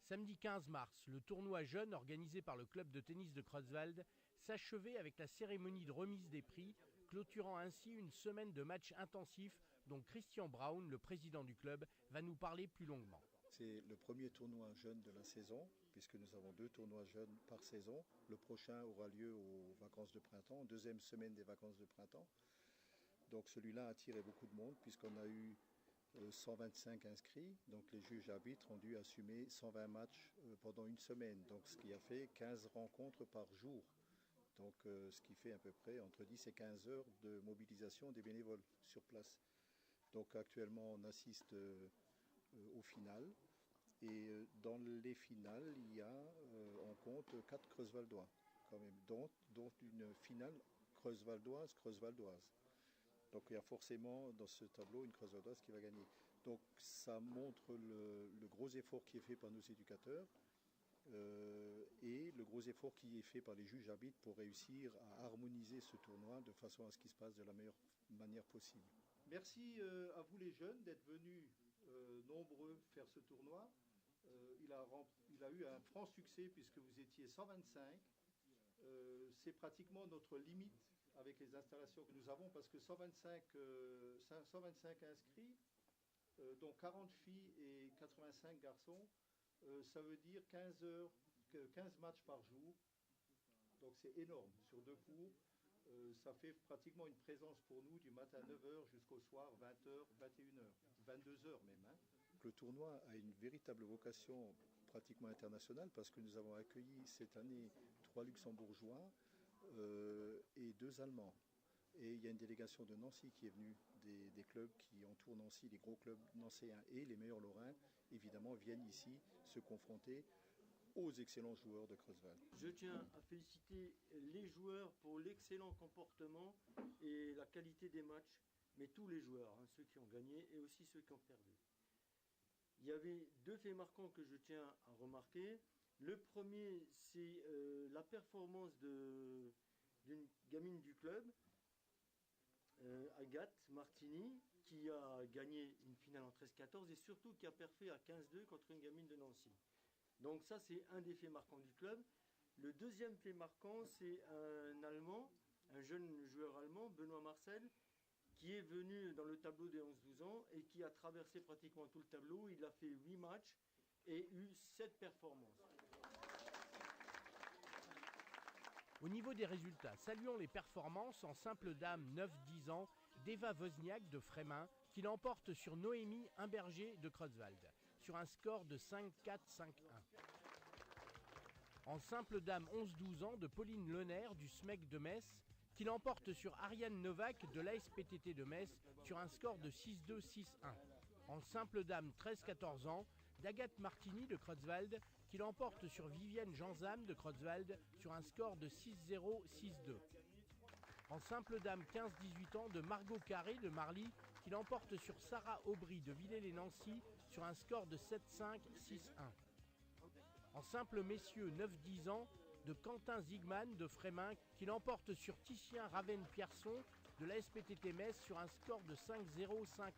Samedi 15 mars, le tournoi jeune organisé par le club de tennis de Creutzwald s'achevait avec la cérémonie de remise des prix, clôturant ainsi une semaine de matchs intensifs dont Christian Braun, le président du club, va nous parler plus longuement. C'est le premier tournoi jeune de la saison, puisque nous avons 2 tournois jeunes par saison. Le prochain aura lieu aux vacances de printemps, deuxième semaine des vacances de printemps. Donc celui-là a attiré beaucoup de monde, puisqu'on a eu 125 inscrits, donc les juges arbitres ont dû assumer 120 matchs pendant une semaine, donc ce qui a fait 15 rencontres par jour, donc ce qui fait à peu près entre 10 et 15 heures de mobilisation des bénévoles sur place. Donc actuellement on assiste au final, et dans les finales on compte 4 Creutzwaldois quand même, dont une finale Creutzwaldoise. Donc il y a forcément dans ce tableau une Creutzwaldoise qui va gagner. Donc ça montre le gros effort qui est fait par nos éducateurs et le gros effort qui est fait par les juges arbitres pour réussir à harmoniser ce tournoi de façon à ce qu'il se passe de la meilleure manière possible. Merci à vous les jeunes d'être venus nombreux faire ce tournoi. Il a eu un franc succès puisque vous étiez 125. C'est pratiquement notre limite avec les installations que nous avons, parce que 125 inscrits, dont 40 filles et 85 garçons, ça veut dire 15 matchs par jour. Donc c'est énorme. Sur 2 cours, ça fait pratiquement une présence pour nous du matin à 9h jusqu'au soir 20h, 21h, 22h même. Le tournoi a une véritable vocation pratiquement internationale, parce que nous avons accueilli cette année 3 Luxembourgeois et 2 Allemands. Et il y a une délégation de Nancy qui est venue, des clubs qui entourent Nancy, les gros clubs nancéens, et les meilleurs lorrains, évidemment, viennent ici se confronter aux excellents joueurs de Creutzwald. Je tiens à féliciter les joueurs pour l'excellent comportement et la qualité des matchs, mais tous les joueurs, ceux qui ont gagné et aussi ceux qui ont perdu. Il y avait 2 faits marquants que je tiens à remarquer. Le premier, c'est la performance d'une gamine du club, Agathe Martini, qui a gagné une finale en 13-14 et surtout qui a perfé à 15-2 contre une gamine de Nancy. Donc ça, c'est un des faits marquants du club. Le deuxième fait marquant, c'est un Allemand, un jeune joueur allemand, Benoît Marcel, qui est venu dans le tableau des 11-12 ans et qui a traversé pratiquement tout le tableau. Il a fait 8 matchs et eu 7 performances. Au niveau des résultats, saluons les performances en simple dame 9-10 ans d'Eva Wozniak de Frémin, qui l'emporte sur Noémie Imberger de Creutzwald, sur un score de 5-4, 5-1. En simple dame 11-12 ans de Pauline Lener du SMEC de Metz, qui l'emporte sur Ariane Novak de l'ASPTT de Metz sur un score de 6-2, 6-1. En simple dame 13-14 ans d'Agathe Martini de Creutzwald, qui l'emporte sur Vivienne Janzam de Creutzwald sur un score de 6-0, 6-2. En simple dame 15-18 ans de Margot Carré de Marly, qui l'emporte sur Sarah Aubry de Villers-les-Nancy sur un score de 7-5, 6-1. En simple messieurs 9-10 ans de Quentin Zigman de Frémin, qui l'emporte sur Titien Ravenne-Pierson de la SPTT Metz sur un score de 5-0, 5-1.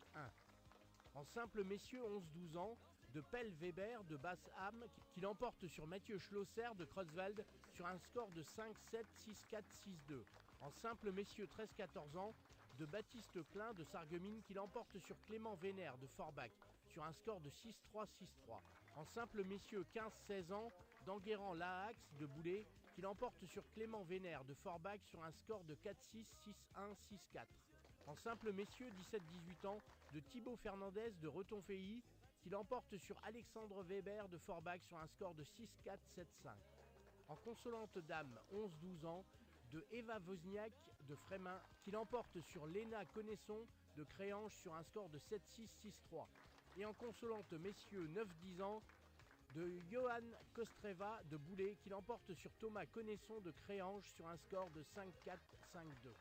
En simple messieurs 11-12 ans de Pell Weber de Basse-Ham, qui l'emporte sur Mathieu Schlosser de Creutzwald sur un score de 5-7, 6-4, 6-2. En simple messieurs 13-14 ans de Baptiste Klein de Sarreguemines, qui l'emporte sur Clément Vénère de Forbach sur un score de 6-3, 6-3. En simple messieurs 15-16 ans d'Enguerrand Lahax de Boulay, qui l'emporte sur Clément Vénère de Forbach sur un score de 4-6, 6-1, 6-4. En simple messieurs 17-18 ans de Thibaut Fernandez de Retonfeilly, qui l'emporte sur Alexandre Weber de Forbach sur un score de 6-4, 7-5. En consolante dame 11-12 ans de Eva Wozniak de Frémin, qui l'emporte sur Léna Connaisson de Créange sur un score de 7-6, 6-3. Et en consolante messieurs 9-10 ans de Johan Kostreva de Boulay, qui l'emporte sur Thomas Connaisson de Créange sur un score de 5-4, 5-2.